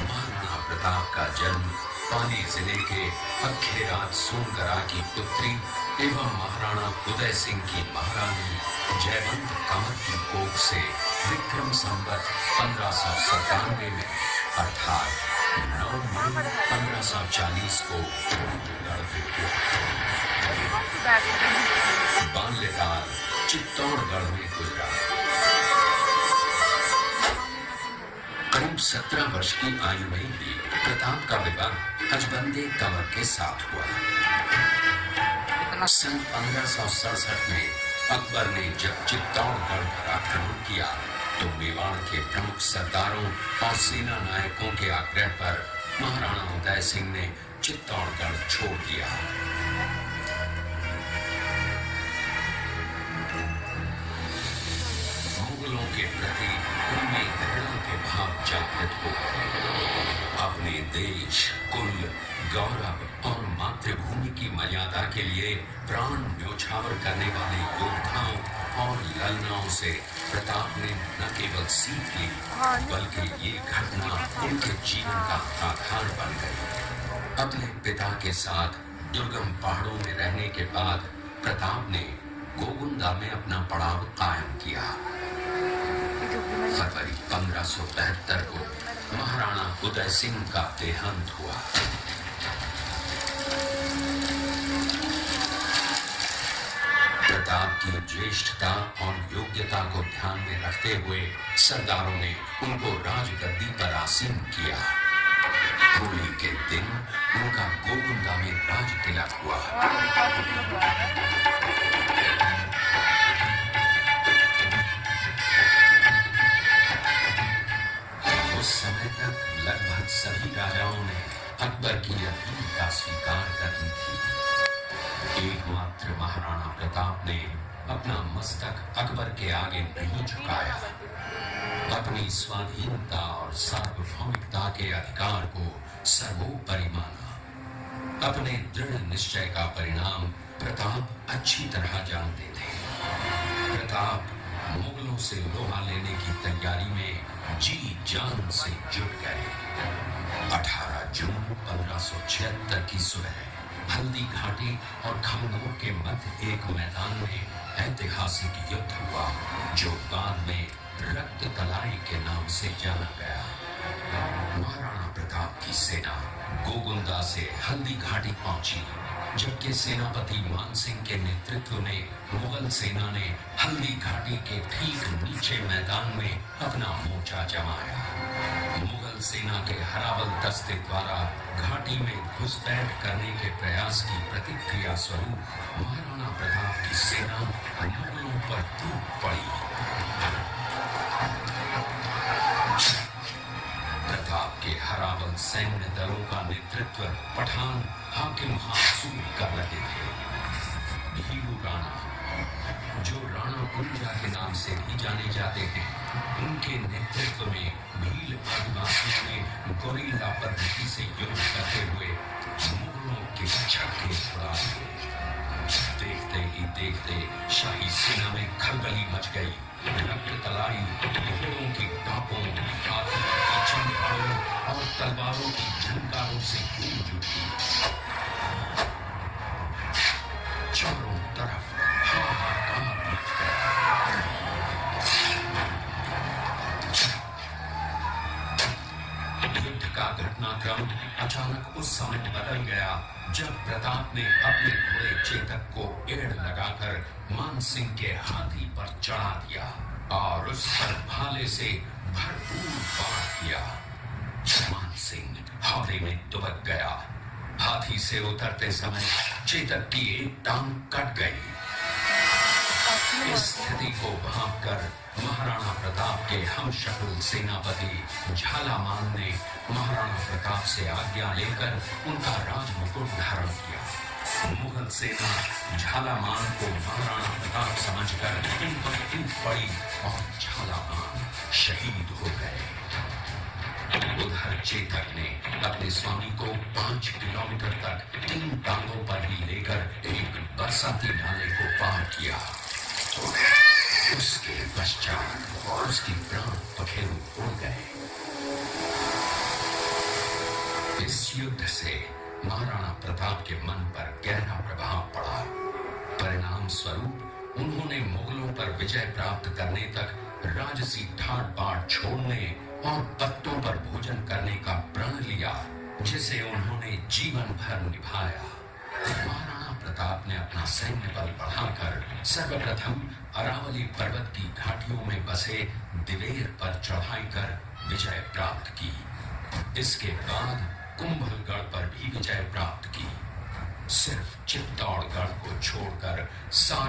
महाराणा प्रताप का जन्म पाली जिले के अखेराज सोनकरा की पुत्री एवं महाराणा उदय सिंह की महारानी जयवंत कंवर की कोख से विक्रम संवत 1597 में अर्थात 9 मई 1540 को बाल्यकाल चित्तौड़गढ़ में गुजरा। करीब 17 वर्ष की आयु में ही प्रताप का विवाह अजबंदे कंवर के साथ हुआ। सन 1567 में अकबर ने जब चित्तौड़गढ़ पर आक्रमण किया तो मेवाड़ के प्रमुख सरदारों और सेना नायकों के आग्रह पर महाराणा उदय सिंह ने चित्तौड़गढ़ छोड़ दिया। मुगलों के प्रति उनमें घृणा के भाव जागृत हो अपने देश, कुल, गौरव और मातृभूमि की मर्यादा के लिए प्राण न्योछावर करने वाले योद्धाओं और ललनाओं से प्रताप ने न केवल सीख ली बल्कि ये घटना उनके जीवन का आधार बन गई। अपने पिता के साथ दुर्गम पहाड़ों में रहने के बाद प्रताप ने गोगुंदा में अपना पड़ाव कायम किया। फरवरी 1572 को महाराणा उदय सिंह का देहांत हुआ। प्रताप की ज्येष्ठता और योग्यता को ध्यान में रखते हुए सरदारों ने उनको राजगद्दी पर आसीन किया। होली के दिन उनका गोगुंदा में राज तिलक हुआ। उस समय तक लगभग सभी राजाओं ने अकबर की अधीनता स्वीकार कर ली थी। एकमात्र महाराणा प्रताप ने अपना मस्तक अकबर के आगे नहीं झुकाया। अपनी स्वाधीनता और सार्वभौमिकता के अधिकार को सर्वोपरि माना। अपने दृढ़ निश्चय का परिणाम प्रताप अच्छी तरह जानते थे। प्रताप मुगलों से लोहा लेने की तैयारी में जी जान से जुट गए। 18 जून 1576 की सुबह हल्दी घाटी और खमनोर के मध्य एक मैदान में ऐतिहासिक युद्ध हुआ जो बाद में रक्त तलाई के नाम से जाना गया। महाराणा प्रताप की सेना गोगुंदा से हल्दी घाटी पहुंची, जबकि सेनापति मान सिंह के नेतृत्व में मुगल सेना ने हल्दी घाटी के ठीक नीचे मैदान में अपना मोर्चा जमाया। मुगल सेना के हरावल दस्ते द्वारा घाटी में घुसपैठ करने के प्रयास की प्रतिक्रिया स्वरूप महाराणा प्रताप की सेना मुगलों पर टूट पड़ी। प्रताप के हरावल सैन्य दलों का नेतृत्व पठान हाकिम हासूर कर रहे थे। भीलू राणा, जो राणा कुंजा के नाम से भी जाने जाते हैं, उनके नेतृत्व में भील आदिवासियों ने गोरिल्ला पद्धति से युद्ध करते हुए मुगलों के छक्के छुड़ा दिए। देखते ही देखते शाही सेना में खलबली मच गई। रक्त तलाई घोड़ों की टापों, हाथी की चंपारों और तलवारों की झंकारों से गूंज उठी। चारों तरफ हाहाकार मच गया। युद्ध का घटनाक्रम अचानक उस समय बदल गया जब प्रताप ने अपने घोड़े चेतक को एड़ लगाकर मानसिंह के हाथी पर चढ़ा दिया और उस पर भाले से भरपूर वार किया। मानसिंह हौले में दुबक गया। हाथी से उतरते समय चेतक की एक टांग कट गई। इस स्थिति को भांपकर महाराणा प्रताप के हमशक्ल सेनापति झालामान ने महाराणा प्रताप से आज्ञा लेकर उनका राजमुकुट धारण किया। मुगल सेना झालामान को महाराणा प्रताप समझकर इन पर टूट पड़ी और झालामान शहीद हो गए। उधर चेतक ने अपने स्वामी को 5 किलोमीटर तक 3 टांगों पर ही लेकर एक बरसाती नाले को पार किया। उसके पश्चात उसकी प्राण पखेरु उड़ गए। इस युद्ध से महाराणा प्रताप के मन पर गहरा प्रभाव पड़ा। परिणाम स्वरूप उन्होंने मुगलों पर विजय प्राप्त करने तक राजसी ठाट बाट छोड़ने और पत्तों पर भोजन करने का प्रण लिया, जिसे उन्होंने जीवन भर निभाया। महाराणा प्रताप ने अपना सैन्य बल बढ़ाकर सर्वप्रथम अरावली पर्वत की घाटियों में बसे दिवेर पर चढ़ाई कर विजय प्राप्त की। इसके बाद कुंभलगढ़ पर भी विजय प्राप्त की। सिर्फ चित्तौड़गढ़ को छोड़कर सारे